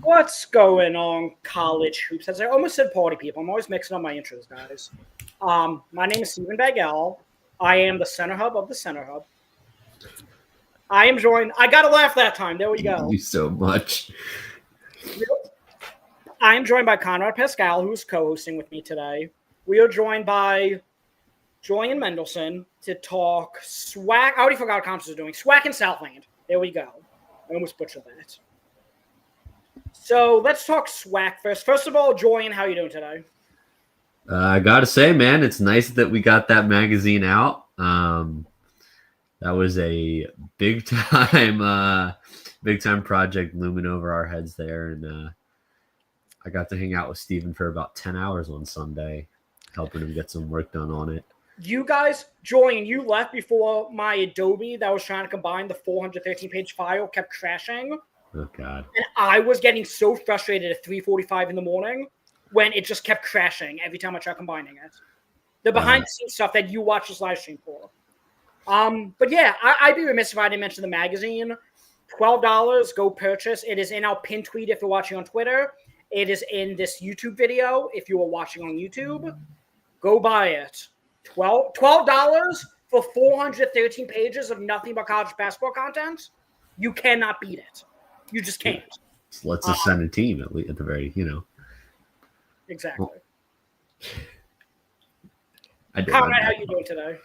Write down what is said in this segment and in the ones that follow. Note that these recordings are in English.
What's going on, college hoops? As I almost said party people, I'm always mixing up my intros, guys. My name is Stephen Bagel. I am the center hub of the center hub. I am joined. I got to laugh that time. There we go. You so much. I am joined by Conrad Pascal, who's co-hosting with me today. We are joined by Julian Mendelsohn to talk SWAC. I already forgot what conference is doing. SWAC and Southland. There we go. I almost butchered that. So let's talk SWAC first. First of all, Julian, how are you doing today? I gotta say, man, it's nice that we got that magazine out. That was a big time project looming over our heads there, and I got to hang out with Steven for about 10 hours on Sunday, helping him get some work done on it. You guys, Julian, you left before my Adobe that was trying to combine the 413-page file kept crashing. Oh, God. And I was getting so frustrated at 3:45 in the morning when it just kept crashing every time I tried combining it. The behind-the-scenes stuff that you watch this live stream for. But yeah, I'd be remiss if I didn't mention the magazine. $12, go purchase. It is in our pin tweet if you're watching on Twitter. It is in this YouTube video if you are watching on YouTube. Go buy it. $12 for 413 pages of nothing but college basketball content. You cannot beat it. You just can't. So let's ascend a team at the very, Exactly. Conrad, how are you doing today?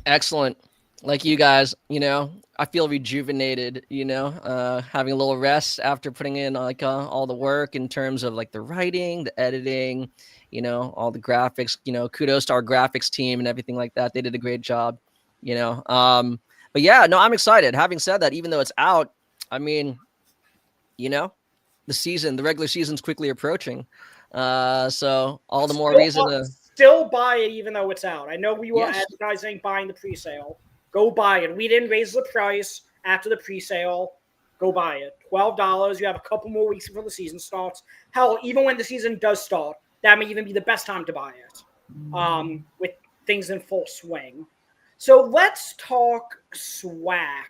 Excellent. Like you guys, I feel rejuvenated, having a little rest after putting in all the work in terms of like the writing, the editing, all the graphics, kudos to our graphics team and everything like that. They did a great job, but yeah, no, I'm excited. Having said that, even though it's out, I mean, the regular season's quickly approaching. So all the more reason to still buy it even though it's out. I know we were advertising buying the pre-sale. Go buy it. We didn't raise the price after the pre-sale. Go buy it. $12. You have a couple more weeks before the season starts. Hell, even when the season does start, that may even be the best time to buy it. With things in full swing. So let's talk SWAC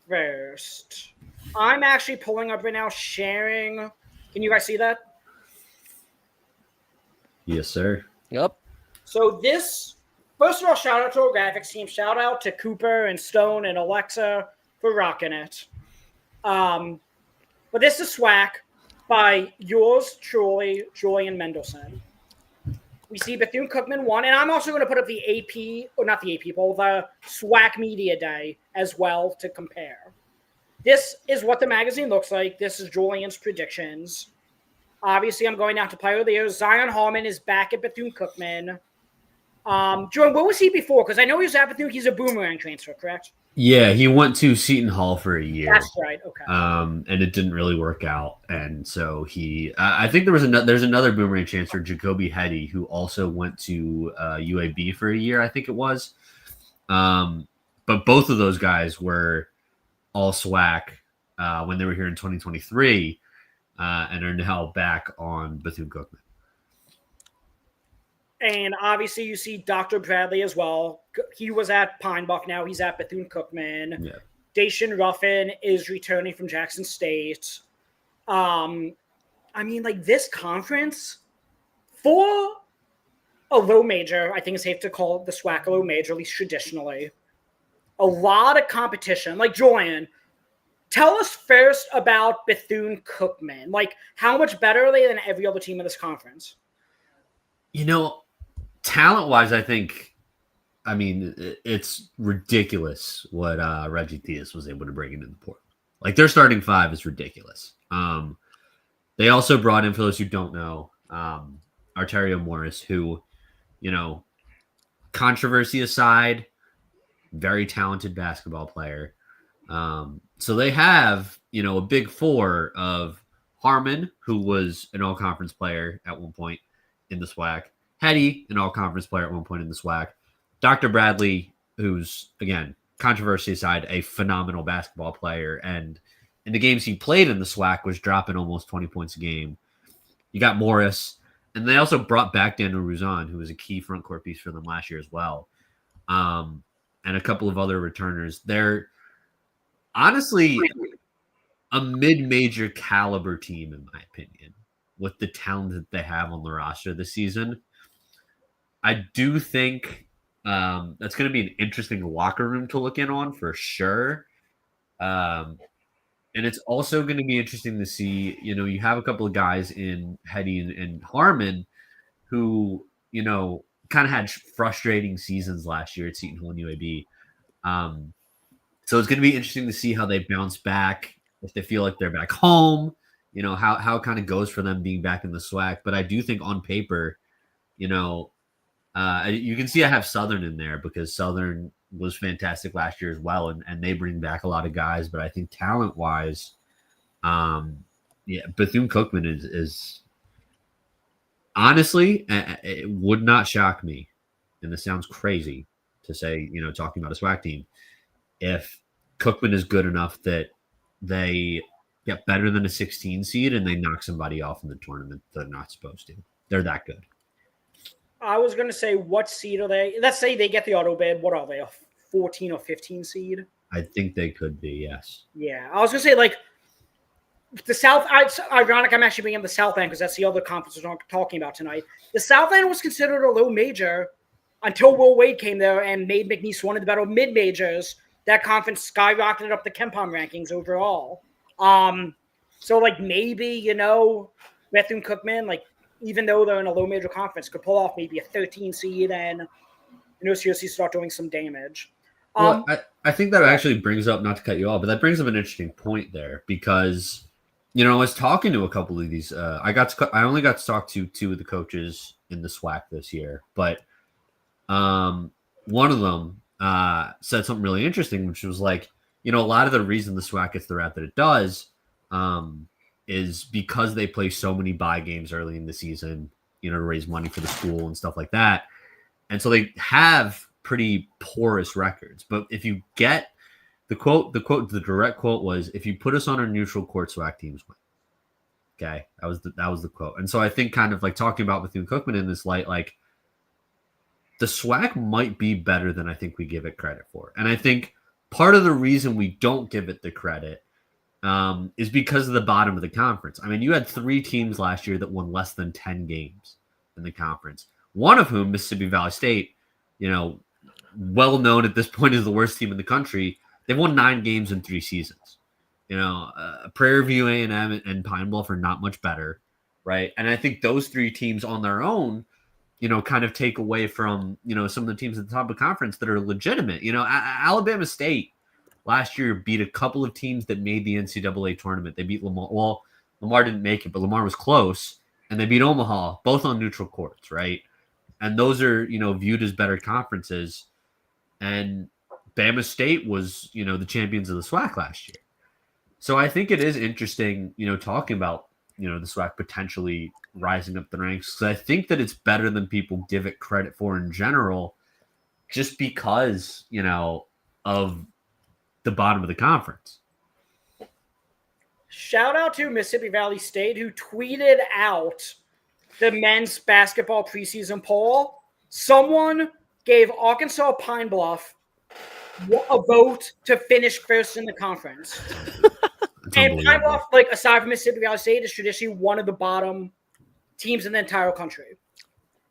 first. I'm actually pulling up right now, sharing. Can you guys see that? Yes, sir. Yep. So this, first of all, shout out to our graphics team. Shout out to Cooper and Stone and Alexa for rocking it. But this is SWAC by yours truly, Julian Mendelsohn. We see Bethune-Cookman won, and I'm also going to put up the AP, or not the AP poll, the SWAC Media Day as well to compare. This is what the magazine looks like. This is Julian's predictions. Obviously, I'm going down to player of the year. Zion Harmon is back at Bethune-Cookman. Jordan, where was he before? Because I know he was at Bethune. He's a boomerang transfer, correct? Yeah, he went to Seton Hall for a year. That's right. Okay. And it didn't really work out, and so he. I think there's another boomerang transfer, Jacoby Hetty, who also went to UAB for a year. I think it was. But both of those guys were all SWAC when they were here in 2023, and are now back on Bethune-Cookman. And obviously, you see Dr. Bradley as well. He was at Pine Bluff. Now he's at Bethune-Cookman. Yeah. Dacian Ruffin is returning from Jackson State. I mean, like, this conference, for a low major, I think it's safe to call the SWAC a low major, at least traditionally. A lot of competition. Like, Julian, tell us first about Bethune-Cookman. Like, how much better are they than every other team in this conference? Talent-wise, I think, it's ridiculous what Reggie Theus was able to bring into the portal. Like, their starting five is ridiculous. They also brought in, for those who don't know, Arterio Morris, who, controversy aside, very talented basketball player. So they have, a big four of Harmon, who was an all-conference player at one point in the SWAC, Hetty, an all-conference player at one point in the SWAC, Dr. Bradley, who's, again, controversy aside, a phenomenal basketball player, and in the games he played in the SWAC was dropping almost 20 points a game. You got Morris, and they also brought back Daniel Ruzan, who was a key front court piece for them last year as well, and a couple of other returners. They're honestly a mid-major caliber team, in my opinion, with the talent that they have on the roster this season. I do think that's going to be an interesting locker room to look in on for sure. And it's also going to be interesting to see, you have a couple of guys in Hetty and Harmon who, kind of had frustrating seasons last year at Seton Hall and UAB. So it's going to be interesting to see how they bounce back, if they feel like they're back home, how it kind of goes for them being back in the SWAC. But I do think on paper, you can see I have Southern in there because Southern was fantastic last year as well, and they bring back a lot of guys. But I think talent-wise, Bethune-Cookman is honestly, it would not shock me, and this sounds crazy to say, talking about a SWAC team, if Cookman is good enough that they get better than a 16 seed and they knock somebody off in the tournament they're not supposed to. They're that good. I was going to say, what seed are they? Let's say they get the auto bid. What are they, a 14 or 15 seed? I think they could be, yes. Yeah, I was going to say, like, the South, it's ironic I'm actually bringing up the Southland because that's the other conference we're talking about tonight. The Southland was considered a low major until Will Wade came there and made McNeese one of the better mid-majors. That conference skyrocketed up the KenPom rankings overall. So, like, maybe, Bethune-Cookman, like, even though they're in a low major conference, could pull off maybe a 13 seed and, seriously start doing some damage. Well, I think that actually brings up, not to cut you off, but that brings up an interesting point there because, I was talking to a couple of these. I only got to talk to two of the coaches in the SWAC this year, but one of them said something really interesting, which was like, a lot of the reason the SWAC gets the route that it does is because they play so many bye games early in the season, to raise money for the school and stuff like that. And so they have pretty porous records. But if you get the direct quote was, if you put us on a neutral court, SWAC teams win. Okay. That was the quote. And so I think kind of like talking about Bethune-Cookman in this light, like the SWAC might be better than I think we give it credit for. And I think part of the reason we don't give it the credit is because of the bottom of the conference. I mean, you had 3 teams last year that won less than 10 games in the conference. One of whom, Mississippi Valley State, well known at this point as the worst team in the country. They've won 9 games in 3 seasons. Prairie View, A&M, and Pine Bluff are not much better, right? And I think those 3 teams on their own, kind of take away from, some of the teams at the top of the conference that are legitimate. Alabama State last year beat a couple of teams that made the NCAA tournament. They beat Lamar. Well, Lamar didn't make it, but Lamar was close. And they beat Omaha, both on neutral courts, right? And those are, viewed as better conferences. And Bama State was, the champions of the SWAC last year. So I think it is interesting, talking about, the SWAC potentially rising up the ranks. So I think that it's better than people give it credit for in general, just because, of the bottom of the conference. Shout out to Mississippi Valley State, who tweeted out the men's basketball preseason poll. Someone gave Arkansas Pine Bluff a vote to finish first in the conference. And Pine Bluff, like, aside from Mississippi Valley State, is traditionally one of the bottom teams in the entire country.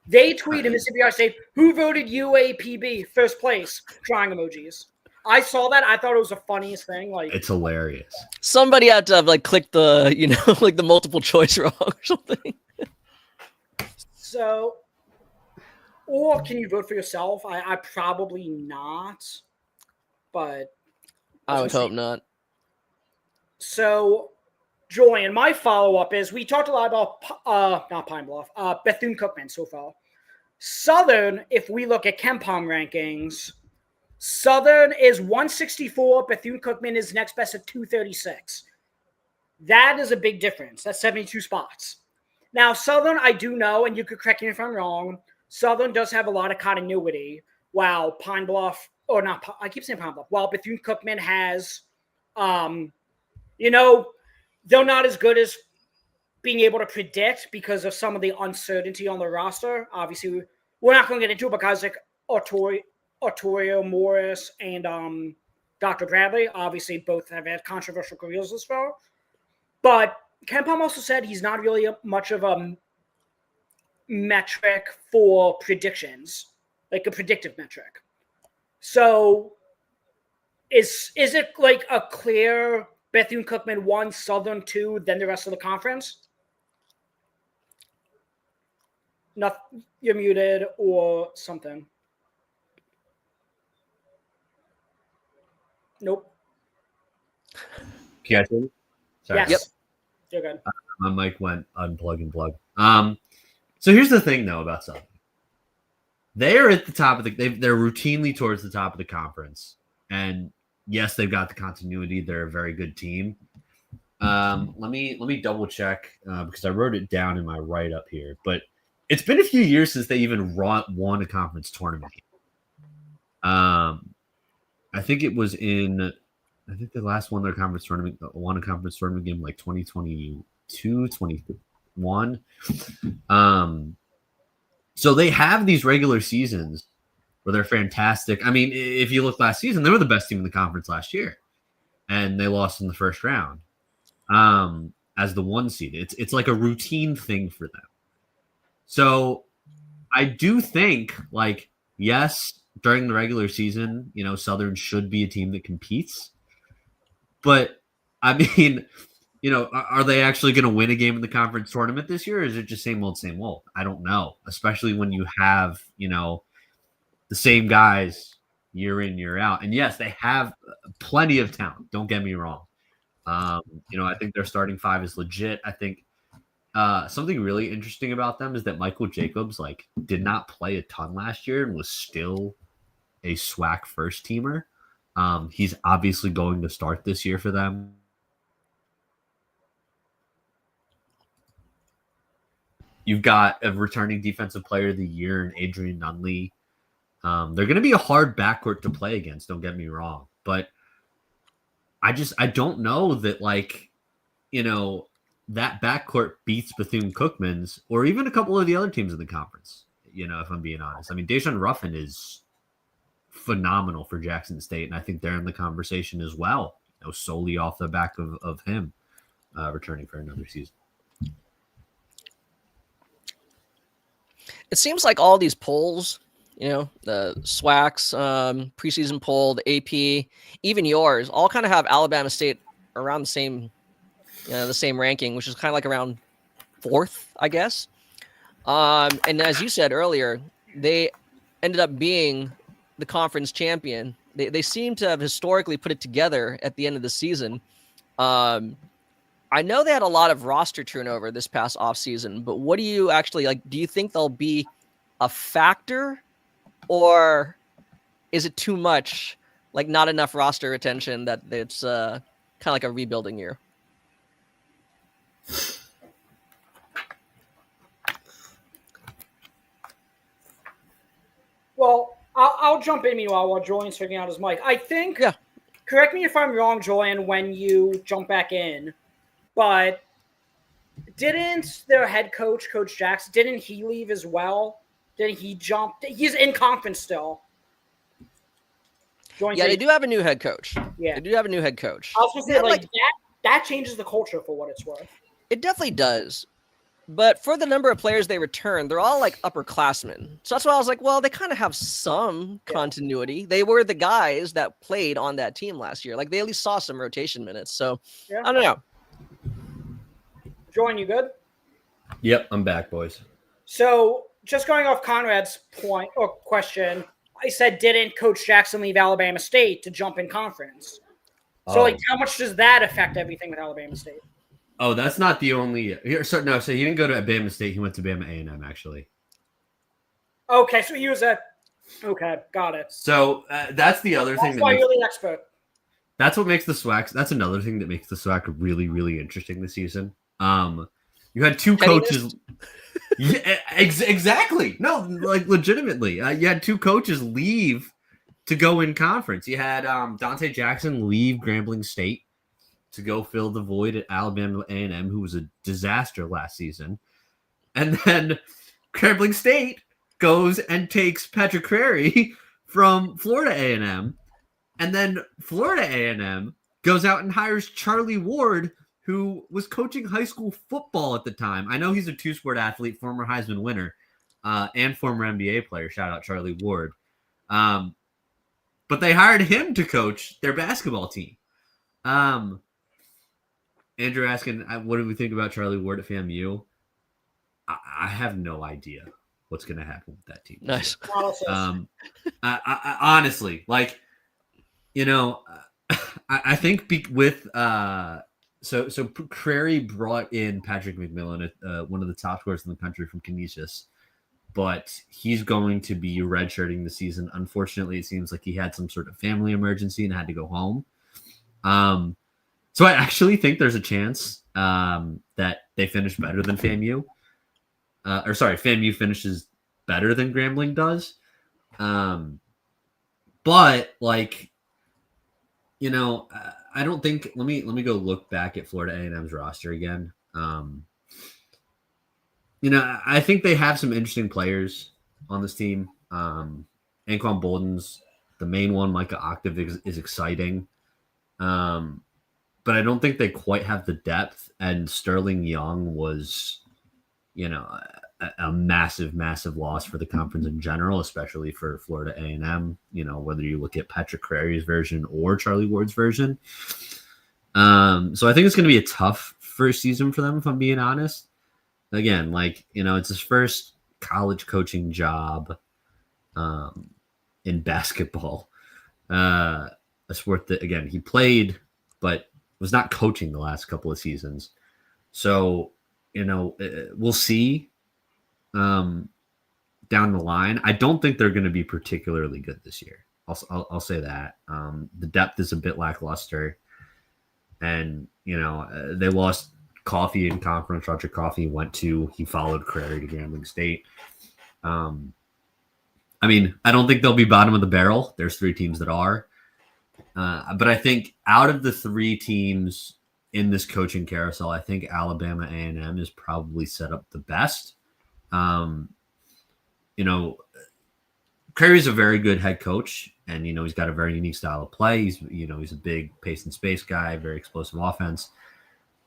They tweeted Mississippi Valley State, who voted UAPB first place, crying emojis. I saw that. I thought it was the funniest thing. Like, it's hilarious. Somebody had to have like clicked the, like the multiple choice wrong or something. So, or can you vote for yourself? I probably not, but I would hope not. So, Julian, my follow-up is, we talked a lot about, not Pine Bluff, Bethune-Cookman so far. Southern, if we look at KenPom rankings, Southern is 164. Bethune-Cookman is next best at 236. That is a big difference. That's 72 spots. Now, Southern, I do know, and you could correct me if I'm wrong, Southern does have a lot of continuity, while Pine Bluff, or not, I keep saying Pine Bluff, while Bethune-Cookman has, they're not as good as being able to predict because of some of the uncertainty on the roster. Obviously, we're not going to get into it, but guys like Arturo Morris and Dr. Bradley, obviously both have had controversial careers this far. But Ken Palm also said he's not really much of a metric for predictions, like a predictive metric. So is it like a clear Bethune-Cookman 1, Southern 2, then the rest of the conference? Nothing, you're muted or something. Nope. Can you guys hear me? Sorry. Yes. Yep. You're good. My mic went unplug and plug. So here's the thing, though, about Southern. They're at the top of they're routinely towards the top of the conference. And yes, they've got the continuity. They're a very good team. Let me double check because I wrote it down in my write up here. But it's been a few years since they even won a conference tournament. I think it was in. I think they last won a conference tournament game like 2022, 21. So they have these regular seasons where they're fantastic. I mean, if you look last season, they were the best team in the conference last year, and they lost in the first round as the 1 seed. It's like a routine thing for them. So I do think, like, yes, during the regular season, Southern should be a team that competes. But, I mean, are they actually going to win a game in the conference tournament this year? Or is it just same old, same old? I don't know, especially when you have, the same guys year in, year out. And, yes, they have plenty of talent. Don't get me wrong. I think their starting 5 is legit. I think something really interesting about them is that Michael Jacobs, did not play a ton last year and was still a SWAC first teamer. He's obviously going to start this year for them. You've got a returning defensive player of the year in Adrian Nunley. They're going to be a hard backcourt to play against, don't get me wrong. But I don't know that, that backcourt beats Bethune-Cookman's or even a couple of the other teams in the conference, if I'm being honest. I mean, Deshaun Ruffin is phenomenal for Jackson State, and I think they're in the conversation as well, solely off the back of him returning for another season. It seems like all these polls, the SWAC's preseason poll, the AP, even yours, all kind of have Alabama State around the same ranking, which is kind of like around 4th, I guess. And as you said earlier, they ended up being the conference champion. They seem to have historically put it together at the end of the season. I know they had a lot of roster turnover this past offseason, but what do you actually do you think they'll be a factor, or is it too much, not enough roster attention that it's kind of like a rebuilding year? Well, I'll jump in meanwhile while Julian's figuring out his mic. I think, correct me if I'm wrong, Julian, when you jump back in, but didn't their head coach, Coach Jackson, didn't he leave as well? Didn't he jump? He's in conference still. They do have a new head coach. Yeah. They do have a new head coach. I was going to say, that changes the culture for what it's worth. It definitely does. But for the number of players they return, they're all upperclassmen. So that's why I was like, well, they kind of have some continuity. They were the guys that played on that team last year. They at least saw some rotation minutes. So I don't know. Jordan, you good? Yep, I'm back, boys. So just going off Conrad's point or question, I said, didn't Coach Jackson leave Alabama State to jump in conference? So how much does that affect everything with Alabama State? Oh, that's not the only. So he didn't go to Alabama State. He went to Bama A&M, actually. Okay, so he was a Okay, got it. So that's the other thing. That's why you're the expert. That's what makes the SWAC. That's another thing that makes the SWAC really, really interesting this season. You had two coaches. Yeah, exactly. No, like legitimately, you had two coaches leave to go in conference. You had Dante Jackson leave Grambling State to go fill the void at Alabama A&M, who was a disaster last season, and then Grambling State goes and takes Patrick Crary from Florida A&M, and then Florida A&M goes out and hires Charlie Ward, who was coaching high school football at the time. I know he's a two-sport athlete, former Heisman winner, and former NBA player. Shout out Charlie Ward. But they hired him to coach their basketball team. Andrew asking, what do we think about Charlie Ward at FAMU? I have no idea what's going to happen with that team. Nice. I honestly, like, you know, I think with so Crary brought in Patrick McMillan, one of the top scorers in the country from Canisius, but he's going to be redshirting the season. Unfortunately, it seems like he had some sort of family emergency and had to go home. So I actually think there's a chance that they finish better than FAMU. FAMU finishes better than Grambling does. But like, you know, I don't think. Let me go look back at Florida A&M's roster again. You know, I think they have some interesting players on this team. Anquan Bolden's the main one. Micah Octave is exciting. But I don't think they quite have the depth. And Sterling Young was, you know, a massive, massive loss for the conference in general, especially for Florida A&M. You know, whether you look at Patrick Crary's version or Charlie Ward's version. So I think it's going to be a tough first season for them, if I'm being honest. Again, like, you know, it's his first college coaching job in basketball. A sport that, again, he played, but was not coaching the last couple of seasons. So, you know, we'll see down the line. I don't think they're going to be particularly good this year. I'll say that. The depth is a bit lackluster. And, you know, they lost Coffey in conference. Roger Coffey he followed Crary to Grambling State. I mean, I don't think they'll be bottom of the barrel. There's three teams that are. But I think out of the three teams in this coaching carousel, I think Alabama A&M is probably set up the best. You know, Crary's a very good head coach, and, you know, he's got a very unique style of play. He's a big pace and space guy, very explosive offense.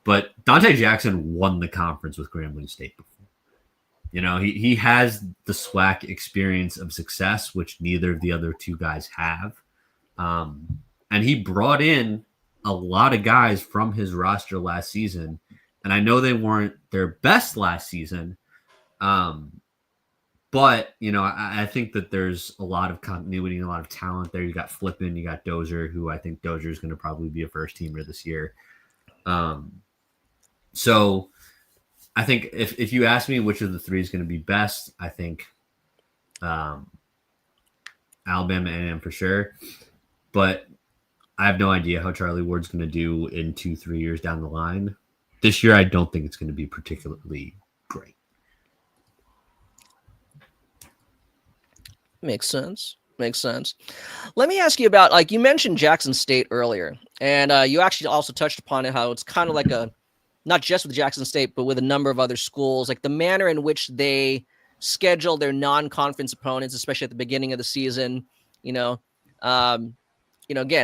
But Dante Jackson won the conference with Grambling State before. You know, he has the SWAC experience of success, which neither of the other two guys have. And he brought in a lot of guys from his roster last season. And I know they weren't their best last season. But, you know, I think that there's a lot of continuity and a lot of talent there. You got Flippin, you got Dozier, who I think Dozier is going to probably be a first teamer this year. So I think if you ask me which of the three is going to be best, I think Alabama A&M for sure. But I have no idea how Charlie Ward's going to do in 2-3 years down the line. This year, I don't think it's going to be particularly great. Makes sense. Let me ask you about, like, you mentioned Jackson State earlier, and you actually also touched upon it, how it's kind of like not just with Jackson State, but with a number of other schools, like the manner in which they schedule their non-conference opponents, especially at the beginning of the season, again,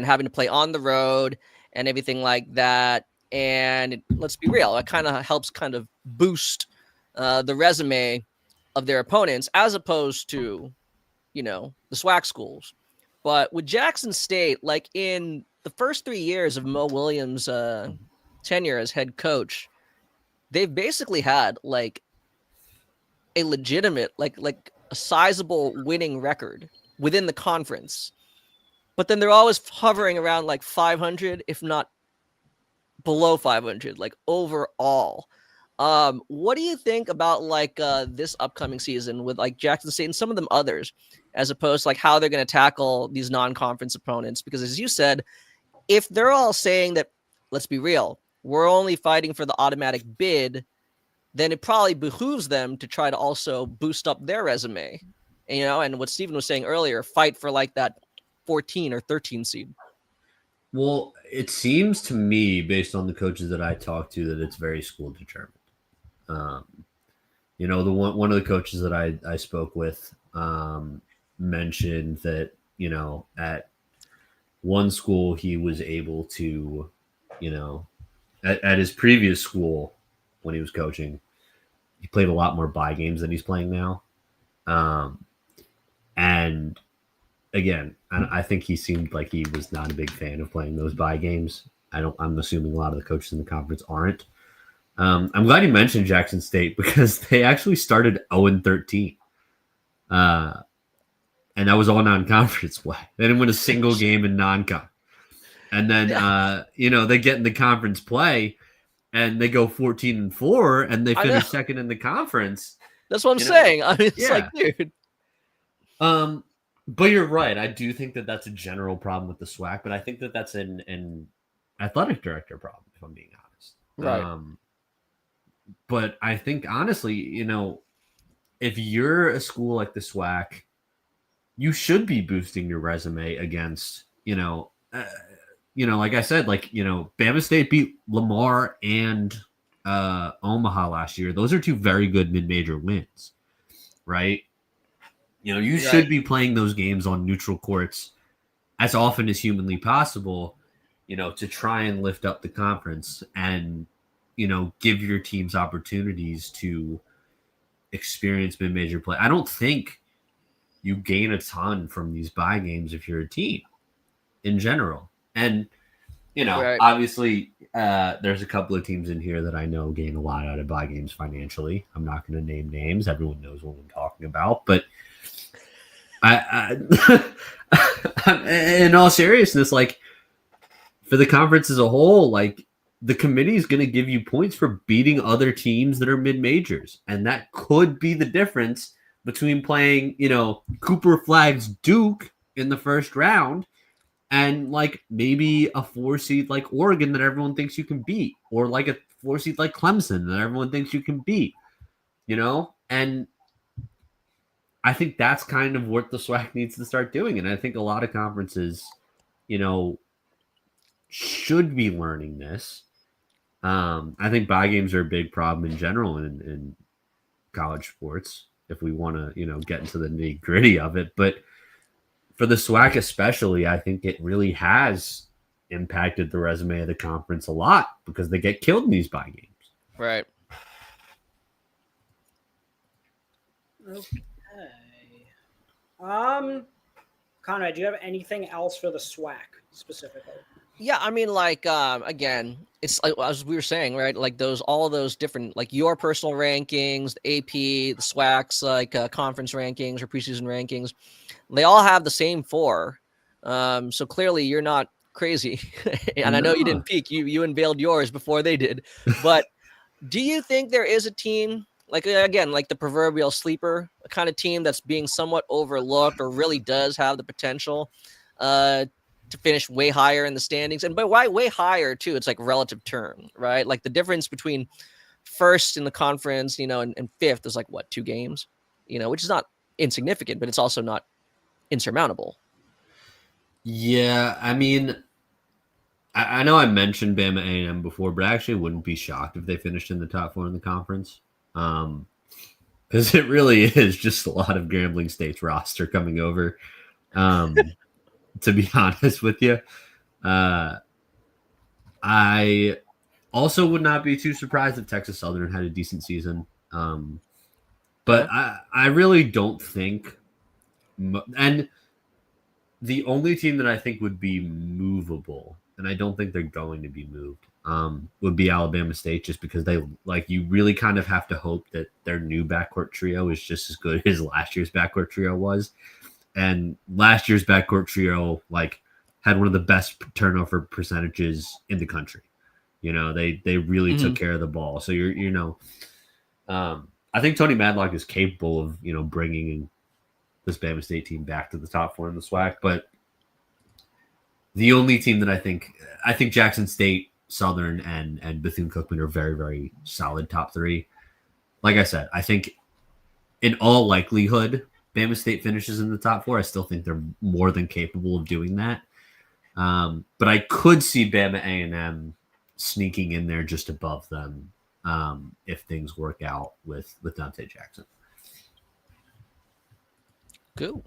having to play on the road and everything like that. And let's be real, it kind of helps kind of boost the resume of their opponents as opposed to, the SWAC schools. But with Jackson State, like in the first 3 years of Mo Williams' tenure as head coach, they've basically had like a legitimate, like a sizable winning record within the conference. But then they're always hovering around like 500, if not below 500, like overall. What do you think about like this upcoming season with like Jackson State and some of them others, as opposed to like how they're going to tackle these non-conference opponents? Because as you said, if they're all saying that, let's be real, we're only fighting for the automatic bid, then it probably behooves them to try to also boost up their resume, and what Steven was saying earlier, fight for like that 14 or 13 seed. Well, it seems to me, based on the coaches that I talked to, that it's very school determined. The one of the coaches that I spoke with mentioned that, at one school he was able to, at his previous school when he was coaching, he played a lot more bye games than he's playing now. And again, I think he seemed like he was not a big fan of playing those bye games. I'm assuming a lot of the coaches in the conference aren't. I'm glad you mentioned Jackson State because they actually started 0-13. And that was all non-conference play. They didn't win a single game in non-con. And then, they get in the conference play and they go 14-4 and they finish second in the conference. That's what I'm saying. I mean, it's like, dude. But you're right. I do think that that's a general problem with the SWAC, but I think that that's an athletic director problem, if I'm being honest. Right. But I think, honestly, if you're a school like the SWAC, you should be boosting your resume against, like I said, Bama State beat Lamar and Omaha last year. Those are two very good mid-major wins, right? You should be playing those games on neutral courts as often as humanly possible, to try and lift up the conference and, give your teams opportunities to experience mid-major play. I don't think you gain a ton from these bye games if you're a team in general. And, obviously there's a couple of teams in here that I know gain a lot out of bye games financially. I'm not going to name names. Everyone knows what I'm talking about. But I in all seriousness, like, for the conference as a whole, like, the committee is going to give you points for beating other teams that are mid-majors. And that could be the difference between playing, Cooper Flagg's Duke in the first round and, like, maybe a 4 seed like Oregon that everyone thinks you can beat, or like a 4 seed like Clemson that everyone thinks you can beat, And I think that's kind of what the SWAC needs to start doing. And I think a lot of conferences, should be learning this. I think bye games are a big problem in general in college sports, if we want to, get into the nitty gritty of it. But for the SWAC especially, I think it really has impacted the resume of the conference a lot because they get killed in these bye games. Right. Okay. Conrad, do you have anything else for the SWAC specifically? Yeah, I mean, like, again, it's like, as we were saying, right? Like all those different, like your personal rankings, the AP, the SWAC's like conference rankings or preseason rankings, they all have the same 4. So clearly you're not crazy. And I know you didn't peak. You unveiled yours before they did. But do you think there is a team, like, again, like the proverbial sleeper, a kind of team that's being somewhat overlooked or really does have the potential to finish way higher in the standings? And by why way higher too, it's like relative term, right? Like the difference between first in the conference, and fifth is like what, 2 games, which is not insignificant, but it's also not insurmountable. Yeah, I mean, I know I mentioned Bama A&M before, but I actually wouldn't be shocked if they finished in the top 4 in the conference. Because it really is just a lot of Grambling State's roster coming over. To be honest with you, I also would not be too surprised if Texas Southern had a decent season. But I really don't think, and the only team that I think would be movable, and I don't think they're going to be moved, would be Alabama State, just because you really kind of have to hope that their new backcourt trio is just as good as last year's backcourt trio was. And last year's backcourt trio, had one of the best turnover percentages in the country. You know, they really took care of the ball. So I think Tony Madlock is capable of, bringing this Bama State team back to the top 4 in the SWAC. But the only team that I think Jackson State, Southern, and Bethune-Cookman are very, very solid top 3. Like I said, I think in all likelihood, Bama State finishes in the top 4. I still think they're more than capable of doing that. But I could see Bama A&M sneaking in there just above them if things work out with Dante Jackson. Cool.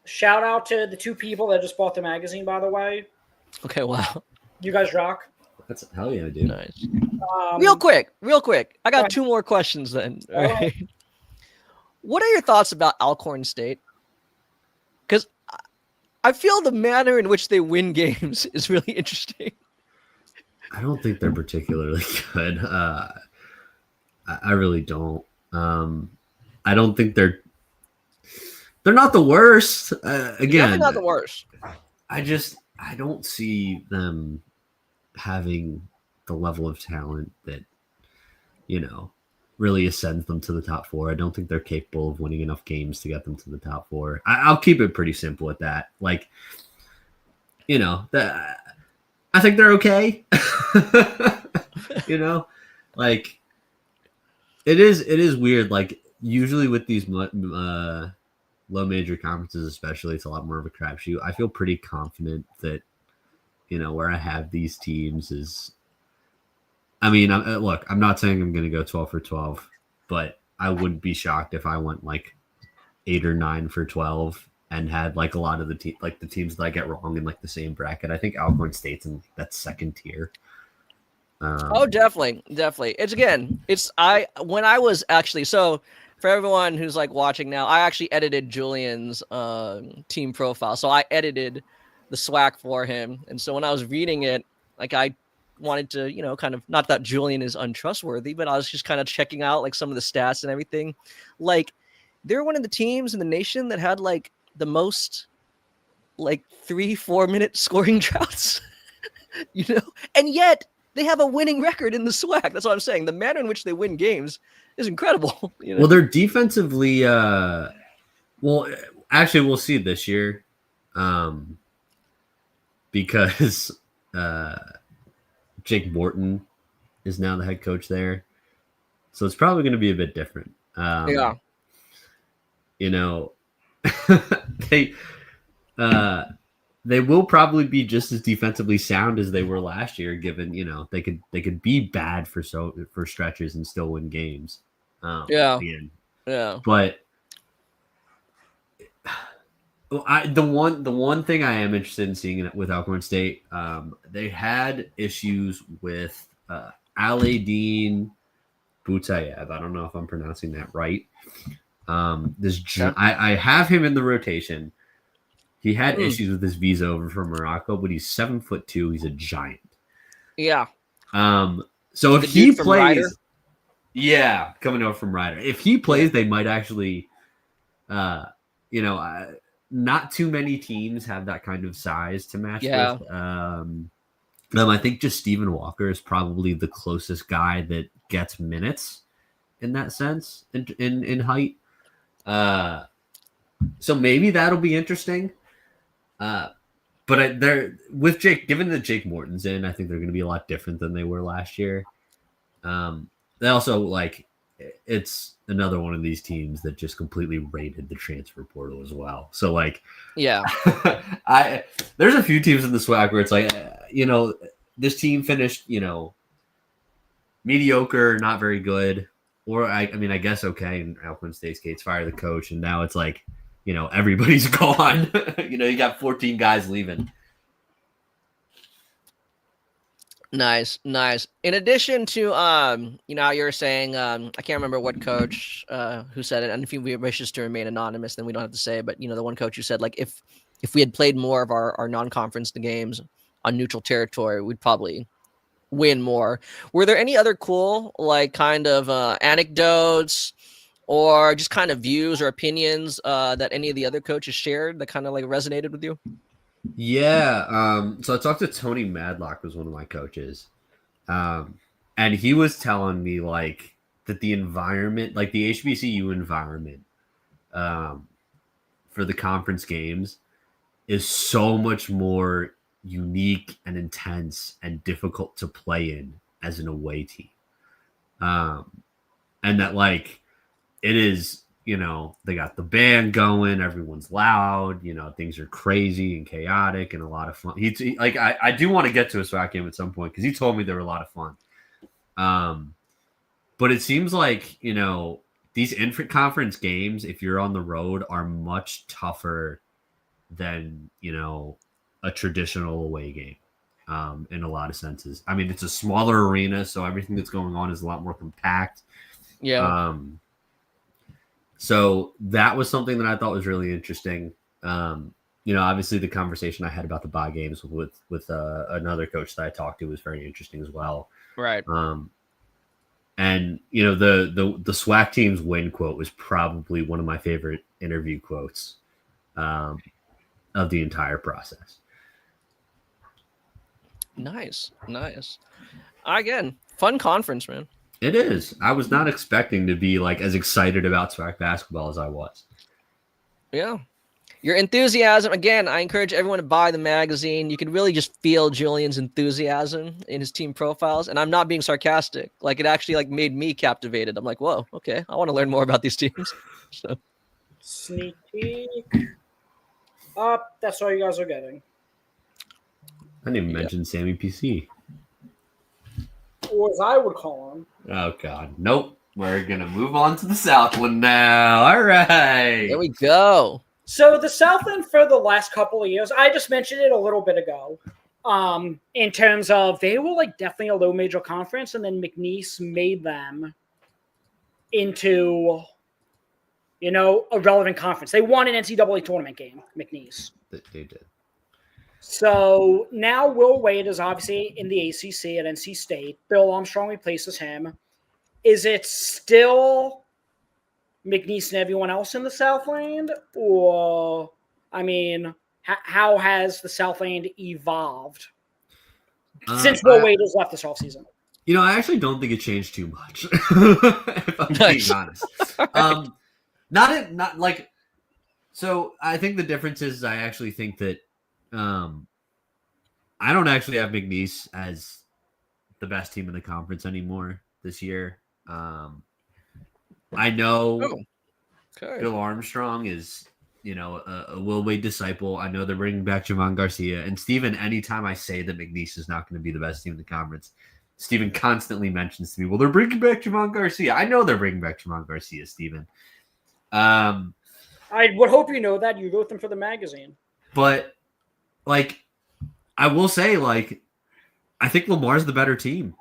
Shout out to the 2 people that just bought the magazine, by the way. Okay, wow. You guys rock. That's hell yeah, dude. Nice. Real quick. I got 2 more questions then. All right. What are your thoughts about Alcorn State? Because I feel the manner in which they win games is really interesting. I don't think they're particularly good. I really don't. I don't think they're not the worst. Again, definitely not the worst. I don't see them having the level of talent that, really ascends them to the top 4. I don't think they're capable of winning enough games to get them to the top 4. I'll keep it pretty simple at that. Like, I think they're okay. Like it is weird. Like usually with these low major conferences, especially, it's a lot more of a crapshoot. I feel pretty confident that, where I have these teams is, look, I'm not saying I'm going to go 12 for 12, but I wouldn't be shocked if I went like 8 or 9 for 12 and had like a lot of the the teams that I get wrong in like the same bracket. I think Alcorn State's in that second tier. Definitely. When I was actually, so for everyone who's like watching now, I actually edited Julian's team profile. So I edited the SWAC for him. And so when I was reading it, like I wanted to, kind of, not that Julian is untrustworthy, but I was just kind of checking out like some of the stats and everything. Like they're one of the teams in the nation that had like the most like 3-4 minute scoring droughts, and yet they have a winning record in the SWAC. That's what I'm saying. The manner in which they win games is incredible. Well, they're defensively, actually we'll see this year. Because Jake Morton is now the head coach there. So it's probably going to be a bit different. Yeah. They will probably be just as defensively sound as they were last year, given, they could be bad for stretches and still win games. Yeah. But the one thing I am interested in seeing with Alcorn State, they had issues with Aladeen Boutayev. I don't know if I'm pronouncing that right. I have him in the rotation. He had issues with his visa over from Morocco, but he's 7'2". He's a giant. Yeah. So if he plays, Ryder? Yeah, coming over from Ryder. If he plays, they might actually, not too many teams have that kind of size to match with. I think just Stephen Walker is probably the closest guy that gets minutes in that sense in height. So maybe that'll be interesting. But they're with Jake, given that Jake Morton's in, I think they're going to be a lot different than they were last year. They also it's another one of these teams that just completely raided the transfer portal as well. So yeah, there's a few teams in the SWAC where it's like, this team finished, mediocre, not very good, or I guess okay. And Alcorn State Skates fire the coach, and now it's like, everybody's gone. You got 14 guys leaving. Nice. In addition to, how you're saying, I can't remember what coach who said it, and if he wishes to remain anonymous, then we don't have to say it, but, the one coach who said, if we had played more of our non-conference games on neutral territory, we'd probably win more. Were there any other cool, kind of anecdotes or just kind of views or opinions that any of the other coaches shared that kind of resonated with you? Yeah. So I talked to Tony Madlock, was one of my coaches. And he was telling me like that the environment, like the HBCU environment, for the conference games is so much more unique and intense and difficult to play in as an away team. And that like it is, you know, they got the band going, everyone's loud, you know, things are crazy and chaotic and a lot of fun. I do want to get to a SWAC game at some point because he told me they were a lot of fun. But it seems like, you know, these intra-conference games, if you're on the road, are much tougher than, you know, a traditional away game in a lot of senses. I mean, it's a smaller arena, so everything that's going on is a lot more compact. Yeah. So that was something that I thought was really interesting. You know, obviously the conversation I had about the bye games with another coach that I talked to was very interesting as well. Right. And you know, the SWAC team's win quote was probably one of my favorite interview quotes of the entire process. Nice. Again, fun conference, man. It is. I was not expecting to be like as excited about SWAC basketball as I was. Yeah. Your enthusiasm, again, I encourage everyone to buy the magazine. You can really just feel Julian's enthusiasm in his team profiles. And I'm not being sarcastic. Like, it actually like made me captivated. I'm like, whoa, okay, I want to learn more about these teams. So Sneak peek. That's all you guys are getting. I didn't even mention Sammy PC. Or as I would call him. Oh, God. Nope. We're going to move on to the Southland now. All right. there we go. So the Southland for the last couple of years, I just mentioned it a little bit ago, in terms of they were like definitely a low major conference, and then McNeese made them into, you know, a relevant conference. They won an NCAA tournament game, McNeese. They did. So now Will Wade is obviously in the ACC at NC State. Bill Armstrong replaces him. Is it still McNeese and everyone else in the Southland? Or, I mean, how has the Southland evolved since Will Wade has left this offseason? You know, I actually don't think it changed too much, if I'm being honest. Not like, so I think the difference is I actually think that I don't actually have McNeese as the best team in the conference anymore this year. I know Bill Armstrong is, you know, a Will Wade disciple. I know they're bringing back Javon Garcia. And Steven, anytime I say that McNeese is not going to be the best team in the conference, Steven constantly mentions to me, well, they're bringing back Javon Garcia. I know they're bringing back Javon Garcia, Steven. I would hope you know that. You wrote them for the magazine. But, like, I will say, like, I think Lamar's the better team.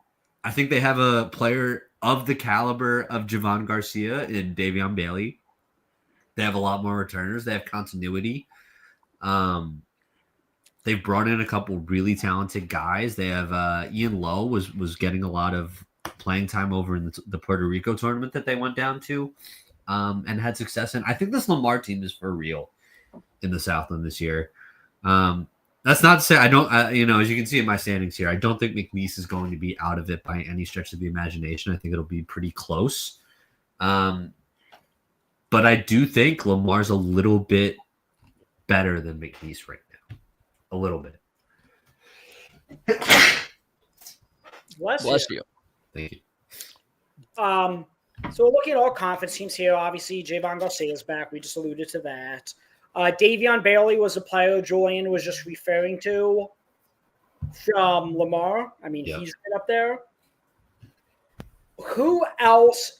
I think they have a player of the caliber of Javon Garcia and Davion Bailey. They have a lot more returners. They have continuity. They've brought in a couple really talented guys. They have Ian Lowe was getting a lot of playing time over in the Puerto Rico tournament that they went down to and had success in. I think this Lamar team is for real in the Southland this year. That's not to say I don't, you know, as you can see in my standings here, I don't think McNeese is going to be out of it by any stretch of the imagination. I think it'll be pretty close. But I do think Lamar's a little bit better than McNeese right now. A little bit. Bless you. Thank you. So we're looking at all conference teams here. Obviously, Javon Garcia is back. We just alluded to that. Davion Bailey was a player Julian was just referring to from Lamar. I mean, He's right up there. Who else,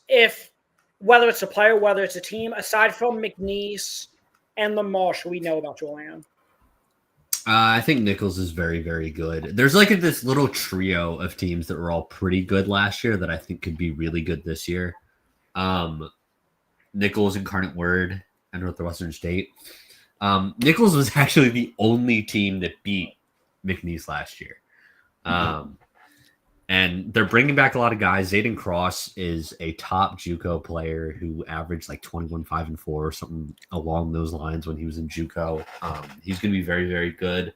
whether it's a player, whether it's a team, aside from McNeese and Lamar, should we know about Julian? I think Nichols is very, very good. There's like this little trio of teams that were all pretty good last year that I think could be really good this year. Nichols, Incarnate Word, and Northwestern State. Nichols was actually the only team that beat McNeese last year. And they're bringing back a lot of guys. Zayden Cross is a top JUCO player who averaged like 21, 5, and 4 or something along those lines when he was in JUCO. He's going to be very, very good.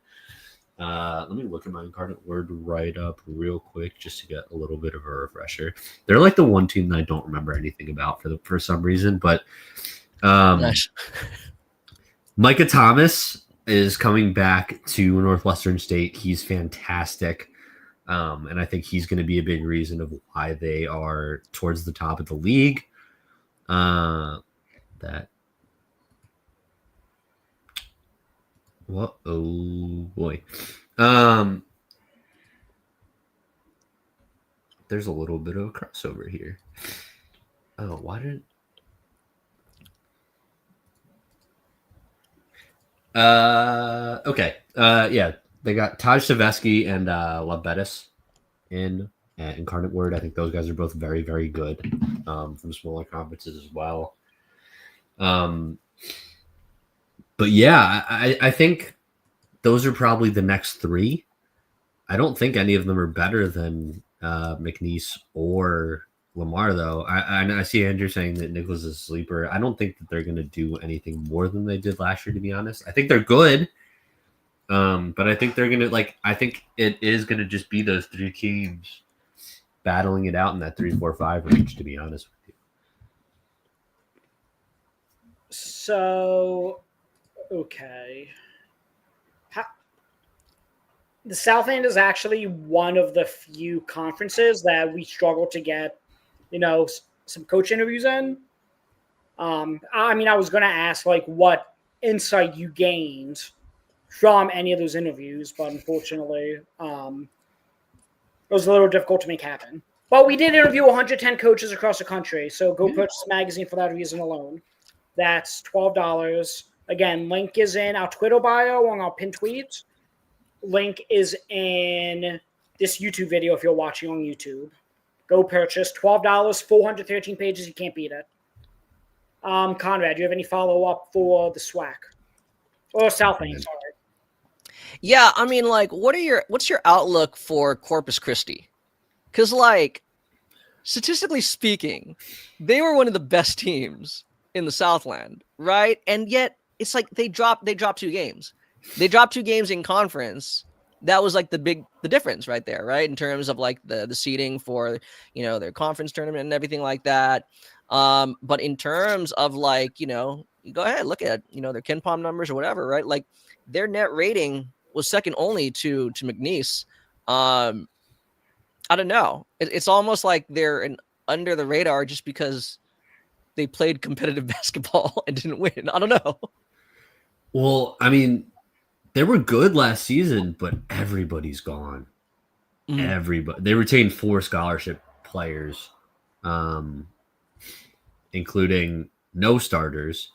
Let me look at my Incarnate Word right up real quick just to get a little bit of a refresher. They're like the one team that I don't remember anything about for some reason, but Nice. Micah Thomas is coming back to Northwestern State. He's fantastic. And I think he's going to be a big reason of why they are towards the top of the league. What? Oh boy. There's a little bit of a crossover here. Oh, why didn't? Okay. Yeah, they got Taj Savesky and Labetis in Incarnate Word. I think those guys are both very, very good from smaller conferences as well. But yeah, I think those are probably the next three. I don't think any of them are better than McNeese or Lamar, though. I see Andrew saying that Nichols is a sleeper. I don't think that they're going to do anything more than they did last year, to be honest. I think they're good, but I think they're going to I think it is going to just be those three teams battling it out in that 3-4-5 range, to be honest with you. So, okay. The Southland is actually one of the few conferences that we struggle to get, some coach interviews in. I was going to ask, what insight you gained from any of those interviews, but unfortunately, it was a little difficult to make happen. But we did interview 110 coaches across the country, so go purchase the magazine for that reason alone. That's $12. Again, link is in our Twitter bio on our pinned tweets. Link is in this YouTube video if you're watching on YouTube. Go purchase. $12, 413 pages. You can't beat it. Conrad, do you have any follow-up for the SWAC? Or Southland, sorry. Yeah, what's your outlook for Corpus Christi? Because, statistically speaking, they were one of the best teams in the Southland, right? And yet, it's like they dropped 2 games. They dropped 2 games in conference. That was the difference right there, right? In terms of the seeding for, their conference tournament and everything like that. But in terms of you go ahead, look at, their KenPom numbers or whatever, right? Their net rating was second only to McNeese. I don't know. It's almost like they're under the radar just because they played competitive basketball and didn't win. I don't know. Well, they were good last season, but everybody's gone. Mm-hmm. Everybody. They retained 4 scholarship players, including no starters.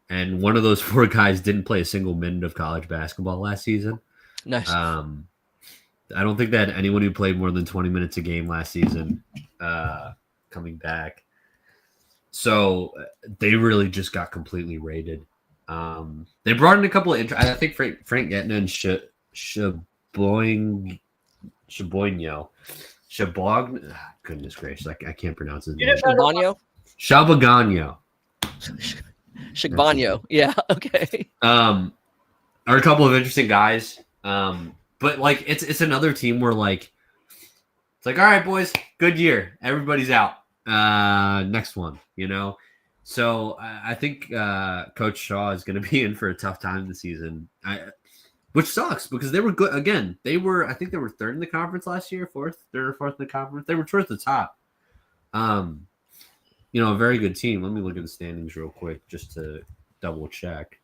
And one of those 4 guys didn't play a single minute of college basketball last season. Nice. I don't think they had anyone who played more than 20 minutes a game last season coming back. So they really just got completely raided. They brought in a couple of I think Frank Getna and Shabogno. Goodness gracious, I can't pronounce his name. Shabogno. Shigbanyo. Yeah, okay. Are a couple of interesting guys. But it's another team where it's all right, boys, good year. Everybody's out. Next one, So I think Coach Shaw is going to be in for a tough time this season, which sucks because they were good. Again, I think they were 3rd in the conference last year, 3rd or 4th in the conference. They were towards the top. A very good team. Let me look at the standings real quick just to double check.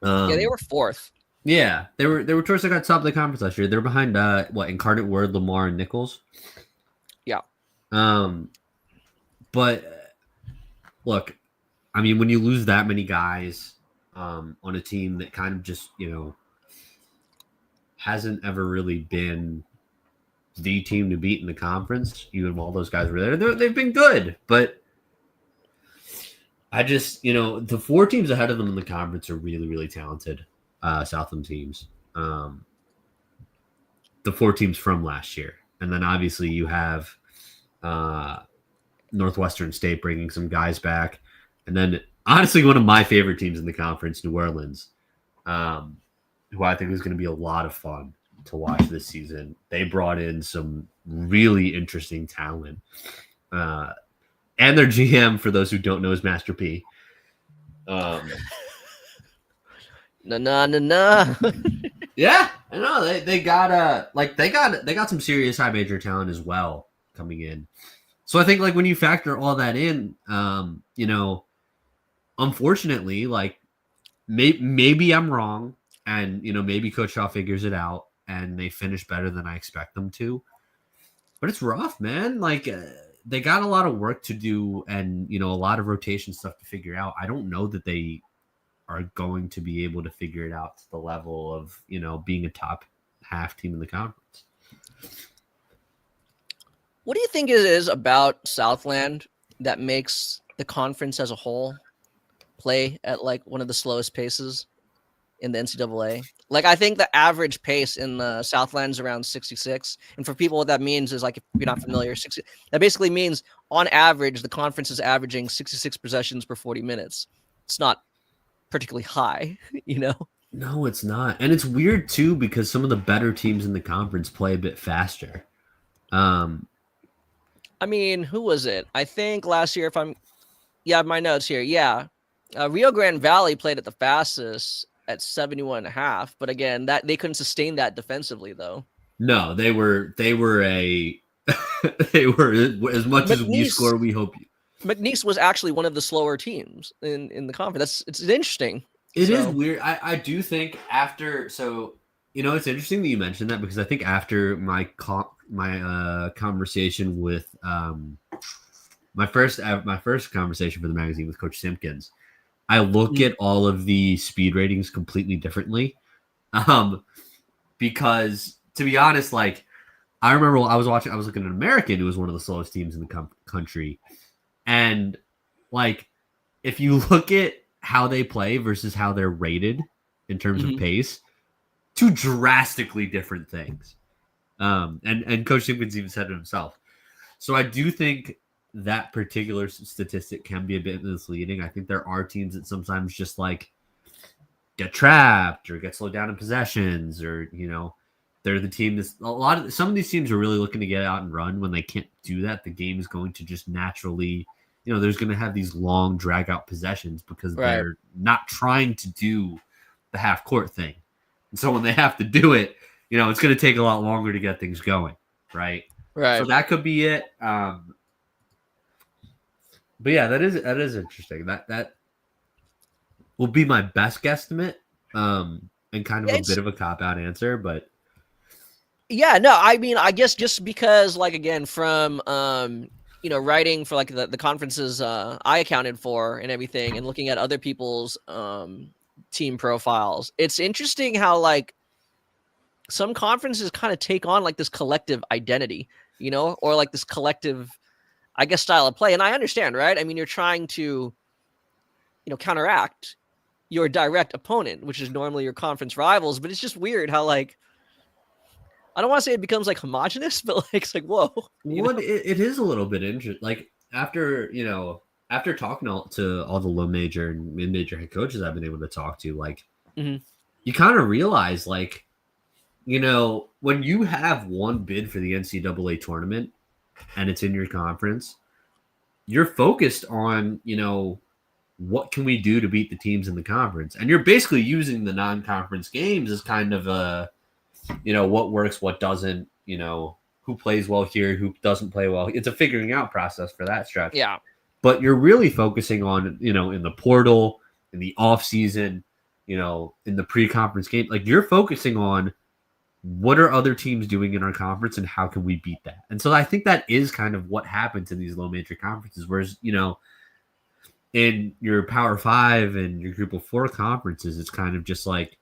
Yeah, they were 4th. Yeah, they were towards the top of the conference last year. They're behind Incarnate Word, Lamar, and Nichols. Yeah. But look, when you lose that many guys on a team that kind of just, hasn't ever really been the team to beat in the conference, even while those guys were there, they've been good. But I just, the 4 teams ahead of them in the conference are really, really talented Southland teams. The 4 teams from last year. And then obviously you have Northwestern State bringing some guys back. And then honestly, one of my favorite teams in the conference, New Orleans. who I think is going to be a lot of fun to watch this season. They brought in some really interesting talent. And their GM, for those who don't know, is Master P. Nah. Yeah, I know they got some serious high major talent as well coming in. So I think like when you factor all that in, unfortunately, like maybe I'm wrong, and maybe Coach Shaw figures it out and they finish better than I expect them to. But it's rough, man. Like they got a lot of work to do, and a lot of rotation stuff to figure out. I don't know that they are going to be able to figure it out to the level of being a top half team in the conference. What do you think it is about Southland that makes the conference as a whole play at like one of the slowest paces in the NCAA? Like, I think the average pace in the Southland is around 66. And for people, what that means is, like, if you're not familiar, that basically means on average, the conference is averaging 66 possessions per 40 minutes. It's not particularly high, No, it's not. And it's weird too, because some of the better teams in the conference play a bit faster. I mean, who was it? I think last year, my notes here. Yeah. Rio Grande Valley played at the fastest at 71.5. But again, that they couldn't sustain that defensively though. No, they were they were as much as we score, we hope you. McNeese was actually one of the slower teams in the conference. It's interesting. It is weird. I do think after, it's interesting that you mentioned that, because I think after my conversation with my first conversation for the magazine with Coach Simpkins, I look at all of the speed ratings completely differently. Because to be honest, like I remember I was looking at American, who was one of the slowest teams in the country. And like, if you look at how they play versus how they're rated in terms of pace, two drastically different things. And Coach Simpkins even said it himself. So I do think that particular statistic can be a bit misleading. I think there are teams that sometimes just like get trapped or get slowed down in possessions, or they're the team that's some of these teams are really looking to get out and run. When they can't do that, the game is going to just naturally, there's going to have these long drag out possessions because they're not trying to do the half court thing. And so when they have to do it, it's going to take a lot longer to get things going. Right. So that could be it. But yeah, that is interesting. That will be my best guesstimate. And kind of a bit of a cop out answer, but yeah, no, I mean, I guess just because, like, again, from writing for like the conferences I accounted for and everything, and looking at other people's team profiles, it's interesting how like some conferences kind of take on like this collective identity, or like this collective, I guess, style of play. And I understand, right? I mean, you're trying to, counteract your direct opponent, which is normally your conference rivals, but it's just weird how like, I don't want to say it becomes like homogenous, but like it's like, whoa. It is a little bit interesting. Like after talking to all the low major and mid major head coaches I've been able to talk to, like you kind of realize, like, when you have one bid for the NCAA tournament and it's in your conference, you're focused on, what can we do to beat the teams in the conference? And you're basically using the non-conference games as kind of a, what works, what doesn't, who plays well here, who doesn't play well. It's a figuring out process for that stretch. Yeah. But you're really focusing on, in the portal, in the off season, in the pre-conference game, like you're focusing on what are other teams doing in our conference and how can we beat that? And so I think that is kind of what happens in these low major conferences, whereas, in your Power 5 and your Group of 4 conferences, it's kind of just like,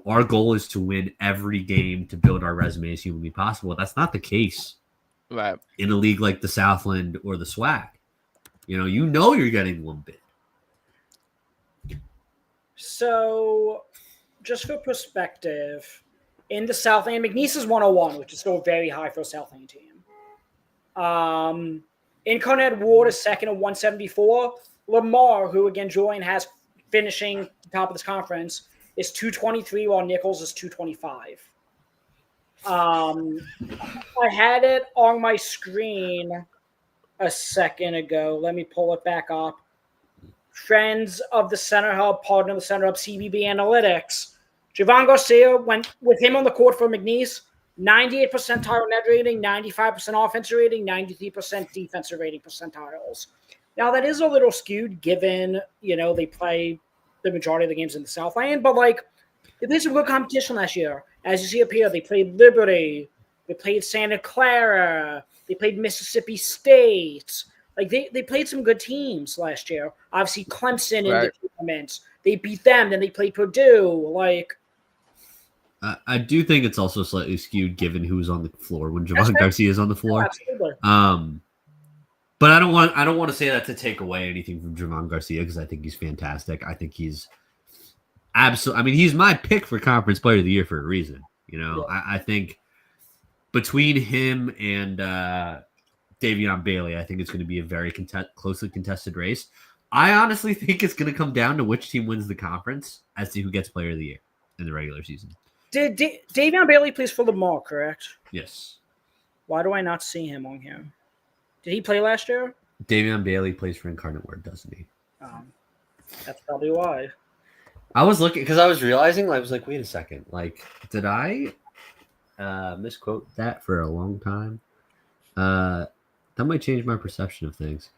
our goal is to win every game to build our resume as humanly possible. That's not the case, right? In a league like the Southland or the SWAC. You're getting one bid. So, just for perspective, in the Southland, McNeese is 101, which is still very high for a Southland team. Incarnate Ward is second at 174. Lamar, who again Julian has finishing top of this conference, is 223, while Nichols is 225. I had it on my screen a second ago. Let me pull it back up. Friends of the Center Hub, partner of the Center Hub, CBB Analytics. Javon Garcia went with him on the court for McNeese. 98 percentile net rating, 95% offensive rating, 93% defensive rating percentiles. Now, that is a little skewed given, they play the majority of the games in the Southland, but, they played some good competition last year. As you see up here, they played Liberty, they played Santa Clara, they played Mississippi State. They played some good teams last year. Obviously, Clemson in the tournament. They beat them, then they played Purdue. I do think it's also slightly skewed given who's on the floor when Javon Garcia is on the floor. Absolutely. But I don't want to say that to take away anything from Javon Garcia because I think he's fantastic. I think he's absolutely. I mean, he's my pick for Conference Player of the Year for a reason. Yeah. I think between him and Davion Bailey, I think it's going to be a very closely contested race. I honestly think it's going to come down to which team wins the conference as to who gets Player of the Year in the regular season. Did Davion Bailey plays for Lamar, correct? Yes. Why do I not see him on here? Did he play last year? Davion Bailey plays for Incarnate Word, doesn't he? That's probably why. I was looking because I was realizing, I was like, wait a second. Did I misquote that for a long time? That might change my perception of things.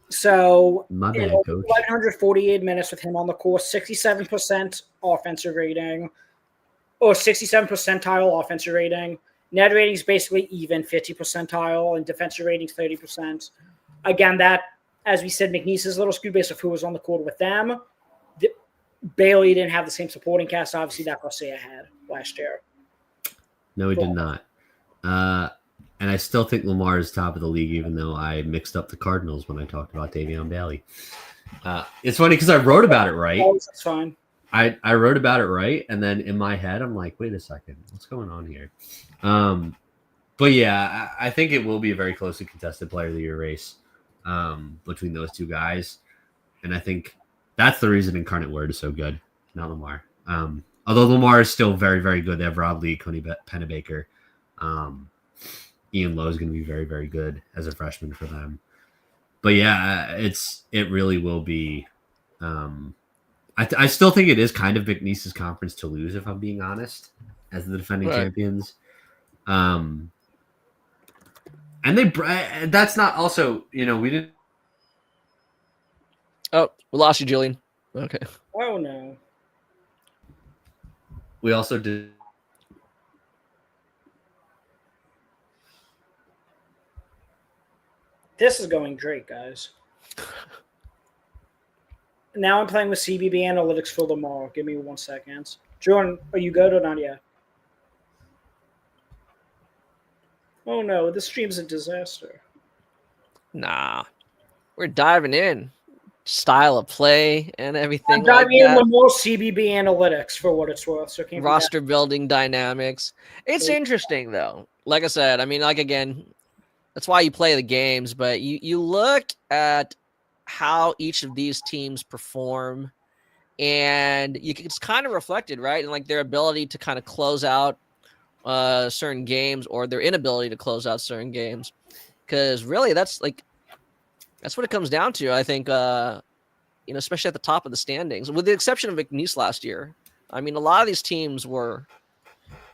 So, my bad, coach. 148 minutes with him on the court, 67% offensive rating, or 67 percentile offensive rating. Net rating is basically even, 50 percentile, and defensive rating 30%. Again, that, as we said, McNeese is a little skewed based off who was on the court with them. Bailey didn't have the same supporting cast, obviously, that Garcia had last year. No, he did not. And I still think Lamar is top of the league, even though I mixed up the Cardinals when I talked about Davion Bailey. It's funny because I wrote about it right. Oh, that's fine. I wrote about it right, and then in my head, I'm like, wait a second, what's going on here? But yeah, I think it will be a very closely contested Player of the Year race between those two guys, and I think that's the reason Incarnate Word is so good, not Lamar. Although Lamar is still very, very good. They have Rob Lee, Coney Pennebaker. Ian Lowe is going to be very, very good as a freshman for them. But yeah, it really will be. I still think it is kind of McNeese's conference to lose, if I'm being honest, as the defending champions. And that's not also, we didn't. Oh, we lost you, Julian. Okay. Oh, no. We also did. This is going great, guys. Now I'm playing with CBB Analytics for Lamar. Give me 1 second. Jordan, are you good or not yet? Oh, no. This stream's a disaster. Nah. We're diving in. Style of play and everything. I'm diving in Lamar CBB Analytics for what it's worth. So roster building dynamics. It's interesting, though. Like I said, again, that's why you play the games, but you look at how each of these teams perform, and it's kind of reflected, right? And their ability to kind of close out certain games, or their inability to close out certain games. Because really, that's what it comes down to. I think, especially at the top of the standings, with the exception of McNeese last year. A lot of these teams were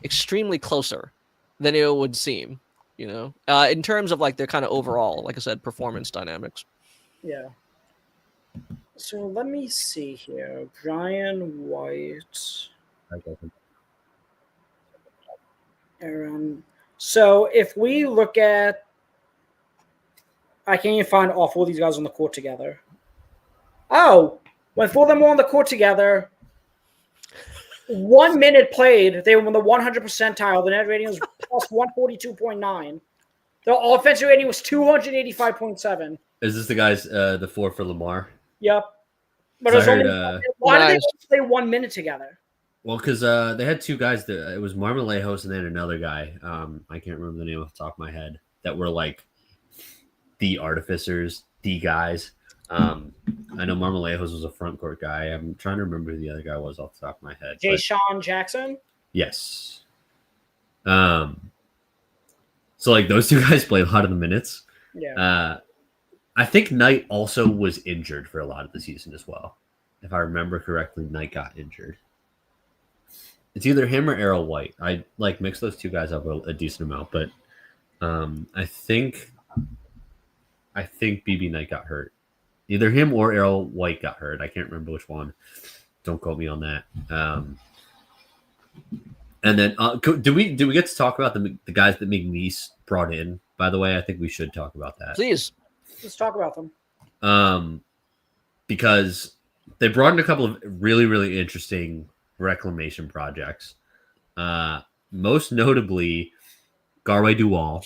extremely closer than it would seem. In terms of their kind of overall, like I said, performance dynamics. Yeah. So let me see here. Brian White. Aaron. So if we look at, I can't even find all four of these guys on the court together. Oh, when four of them were on the court together, 1 minute played, they were in the 100 percentile. The net rating was plus 142.9. The offensive rating was 285.7. Is this the guys, the four for Lamar? Yep. But it was only, why did they play 1 minute together? Well, because they had two guys. It was Marmolejos and then another guy. I can't remember the name off the top of my head. That were the artificers, the guys. I know Marmolejos was a front court guy. I'm trying to remember who the other guy was off the top of my head. Jay Sean Jackson. Yes. So like those two guys played a lot of the minutes. Yeah. I think Knight also was injured for a lot of the season as well. If I remember correctly, Knight got injured. It's either him or Errol White. I like mix those two guys up a decent amount, but I think BB Knight got hurt. Either him or Errol White got hurt. I can't remember which one. Don't quote me on that. And then do we get to talk about the guys that McNeese brought in? By the way, I think we should talk about that. Please. Let's talk about them. Because they brought in a couple of really, really interesting reclamation projects. Most notably, Garway Duwall,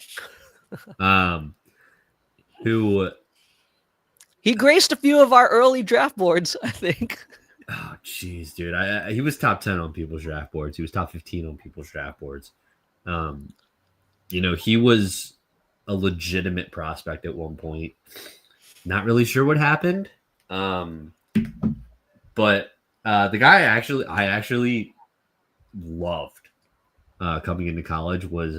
who he graced a few of our early draft boards, I think. Oh, jeez, dude. He was top 10 on people's draft boards. He was top 15 on people's draft boards. He was a legitimate prospect at one point. Not really sure what happened. But the guy I actually loved coming into college was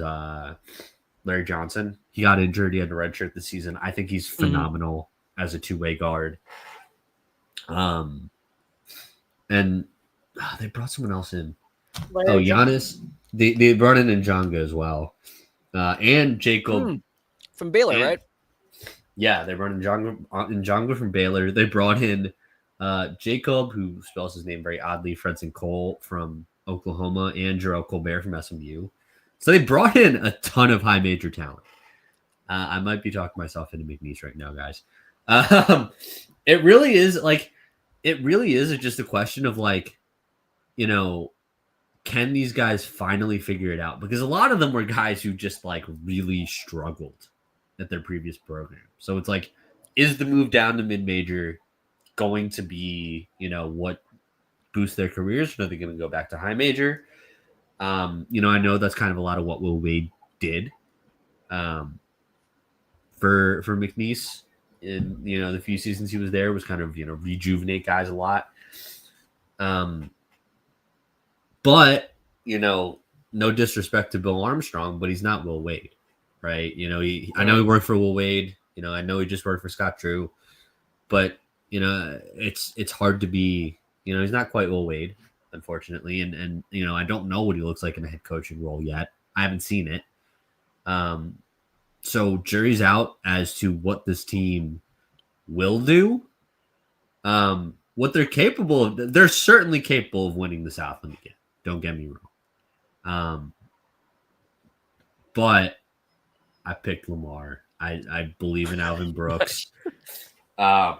Larry Johnson. He got injured. He had a redshirt this season. I think he's phenomenal as a two-way guard. And they brought someone else in. Giannis. They brought in Njonga as well. And Jacob. From Baylor, right? Yeah, they brought in Njonga from Baylor. They brought in Jacob, who spells his name very oddly, Fredson Cole from Oklahoma, and Jarrell Colbert from SMU. So they brought in a ton of high major talent. I might be talking myself into McNeese right now, guys. It really is just a question of can these guys finally figure it out? Because a lot of them were guys who just really struggled at their previous program. So it's is the move down to mid-major going to be, what boosts their careers? Or are they going to go back to high major? I know that's kind of a lot of what Will Wade did for McNeese in, the few seasons he was there, was kind of, rejuvenate guys a lot. But, no disrespect to Bill Armstrong, but he's not Will Wade, right? I know he worked for Will Wade. I know he just worked for Scott Drew, but, it's hard to be, he's not quite Will Wade, unfortunately. And I don't know what he looks like in a head coaching role yet. I haven't seen it. So jury's out as to what this team will do. What they're capable of. They're certainly capable of winning the Southland again. Don't get me wrong. But I picked Lamar. I believe in Alvin Brooks. I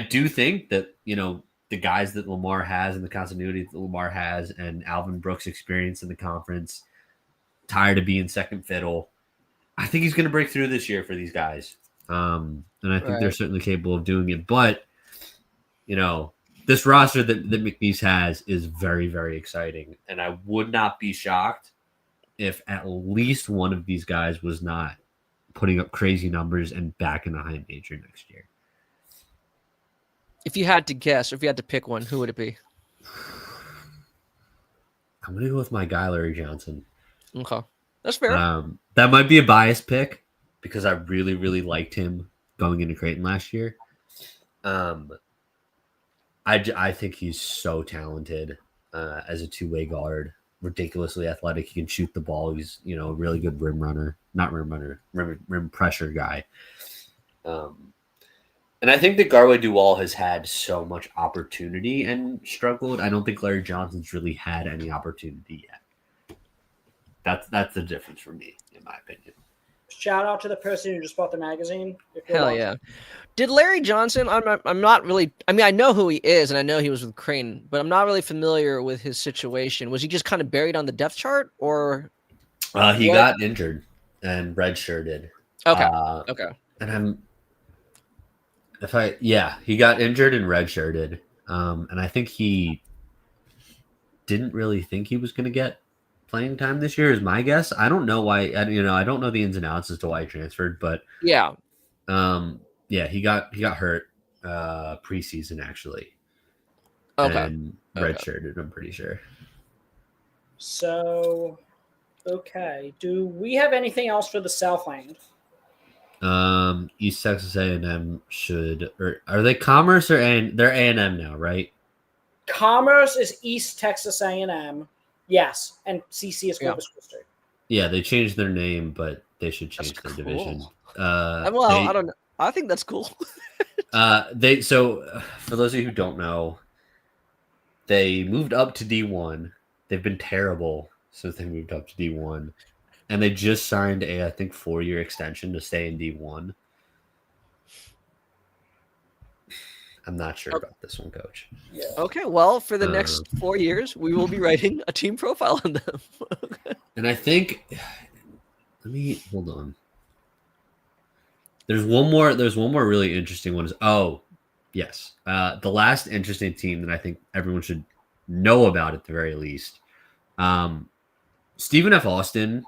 do think that, the guys that Lamar has and the continuity that Lamar has and Alvin Brooks' experience in the conference, tired of being second fiddle, I think he's going to break through this year for these guys. And I think they're certainly capable of doing it. But, this roster that McNeese has is very, very exciting. And I would not be shocked if at least one of these guys was not putting up crazy numbers and back in the high major next year. If you had to guess, or if you had to pick one, who would it be? I'm going to go with my guy, Larry Johnson. Okay. That's fair. That might be a biased pick because I really, really liked him going into Creighton last year. I think he's so talented as a two-way guard, ridiculously athletic. He can shoot the ball. He's, a really good rim pressure guy. And I think that Garway Duwall has had so much opportunity and struggled. I don't think Larry Johnson's really had any opportunity yet. That's the difference for me, in my opinion. Shout out to the person who just bought the magazine. Hell yeah. Did Larry Johnson, I'm not really, I know who he is and I know he was with Creighton, but I'm not really familiar with his situation. Was he just kind of buried on the depth chart or? He got injured and redshirted. Okay. Okay. And he got injured and redshirted. And I think he didn't really think he was going to get playing time this year is my guess. I don't know why, I don't know the ins and outs as to why he transferred, but yeah. Yeah, he got hurt preseason actually, Okay. and redshirted. I'm pretty sure. So, okay. Do we have anything else for the Southland? East Texas A&M should, or are they Commerce or they're A&M now, right? Commerce is East Texas A&M. Yes, and CC is Corpus Christi. Yeah, they changed their name, but they should change That's their cool. division. I don't know. I think that's cool. For those of you who don't know, they moved up to D1. They've been terrible since they moved up to D1, and they just signed I think 4-year extension to stay in D1. I'm not sure about this one, Coach. Yeah. Okay, well, for the next 4 years, we will be writing a team profile on them. And I think, let me hold on. There's one more really interesting one. Yes. The last interesting team that I think everyone should know about at the very least. Stephen F. Austin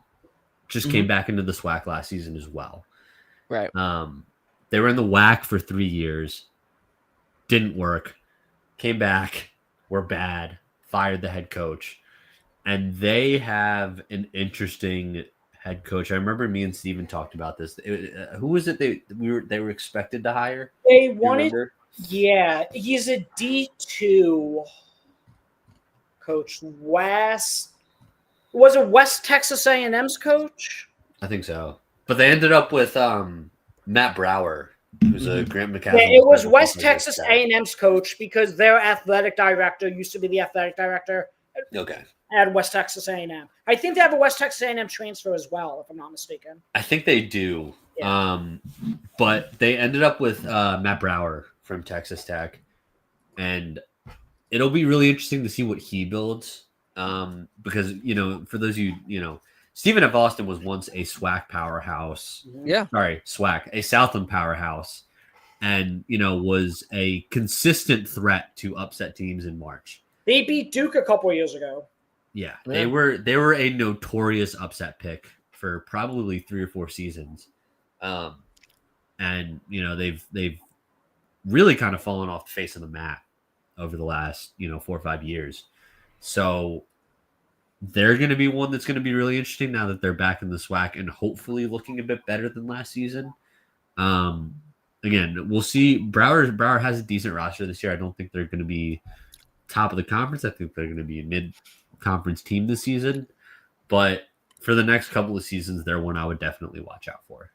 just came back into the SWAC last season as well. Right. They were in the WAC for 3 years. Didn't work. Came back. Were bad. Fired the head coach. And they have an interesting head coach. I remember me and Steven talked about this. Who was it they were expected to hire? They wanted, yeah, he's a D2 coach. Was it West Texas A&M's coach? I think so. But they ended up with Matt Brower, who's a Grant McCaffrey. Yeah, it was West Texas A&M's coach because their athletic director used to be the athletic director. Okay. At West Texas A&M. I think they have a West Texas A&M transfer as well, if I'm not mistaken. I think they do. Yeah. But they ended up with Matt Brower from Texas Tech. And it'll be really interesting to see what he builds. Because, for those of you, Stephen F. Austin was once a SWAC powerhouse. Yeah. Sorry, SWAC, a Southland powerhouse. And, was a consistent threat to upset teams in March. They beat Duke a couple years ago. Yeah, they were a notorious upset pick for probably 3 or 4 seasons, and they've really kind of fallen off the face of the map over the last 4 or 5 years. So they're going to be one that's going to be really interesting now that they're back in the SWAC and hopefully looking a bit better than last season. Again, we'll see. Brower has a decent roster this year. I don't think they're going to be top of the conference. I think they're going to be a mid-conference team this season. But for the next couple of seasons, they're one I would definitely watch out for.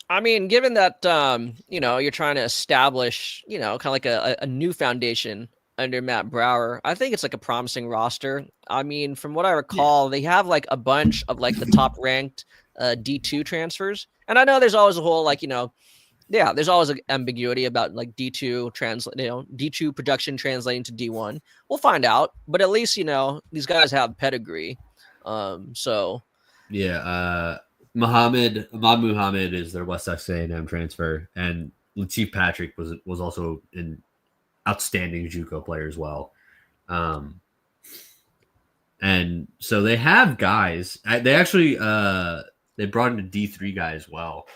I mean, given that, you're trying to establish, kind of like a new foundation under Matt Brower, I think it's like a promising roster. I mean, from what I recall, they have like a bunch of like the top ranked D2 transfers. And I know there's always a whole there's always an ambiguity about like D2 D2 production translating to D1. We'll find out, but at least, these guys have pedigree. So yeah, Ahmad Muhammad is their West Texas A&M transfer, and Latif Patrick was also an outstanding JUCO player as well. And so they have guys. They actually they brought in a D3 guy as well.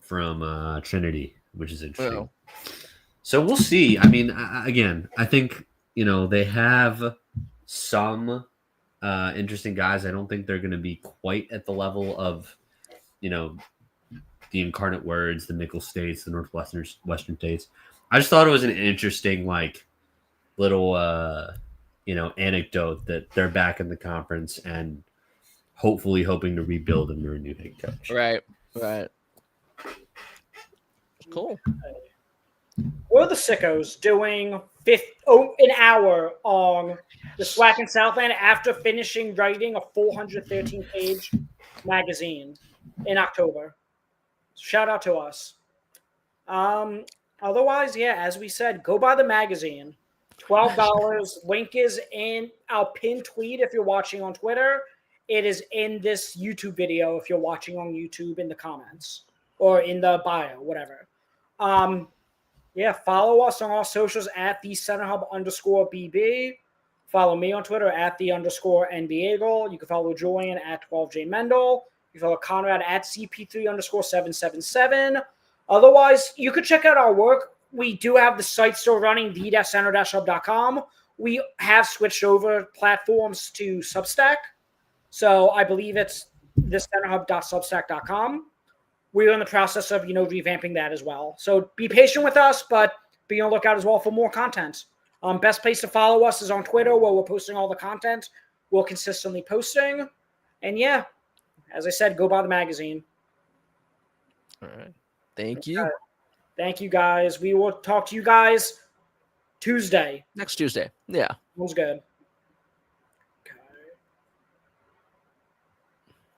From Trinity, which is interesting. Oh. So we'll see. I mean, I think, they have some interesting guys. I don't think they're going to be quite at the level of, the Incarnate Words, the Nickel States, the Western States. I just thought it was an interesting, little, anecdote that they're back in the conference and hopefully hoping to rebuild under a new head coach. Right. Cool. We're the sickos doing an hour on the SWAC and Southland after finishing writing a 413-page magazine in October. Shout out to us. Otherwise, as we said, go buy the magazine. $12. Link is in our pinned tweet if you're watching on Twitter. It is in this YouTube video if you're watching on YouTube in the comments or in the bio, whatever. Follow us on our socials at the @CenterHub_BB. Follow me on Twitter at the _NBAgle. You can follow Julian at 12J Mendel. You follow Conrad at CP3_777. Otherwise, you could check out our work. We do have the site still running, the-center-hub.com. We have switched over platforms to Substack. So I believe it's thecenterhub.substack.com. We're in the process of, revamping that as well. So be patient with us, but be on the lookout as well for more content. Best place to follow us is on Twitter, where we're posting all the content. We're consistently posting. And yeah, as I said, go buy the magazine. All right. Thank you. Thank you, guys. We will talk to you guys Tuesday. Next Tuesday. Yeah. Sounds good.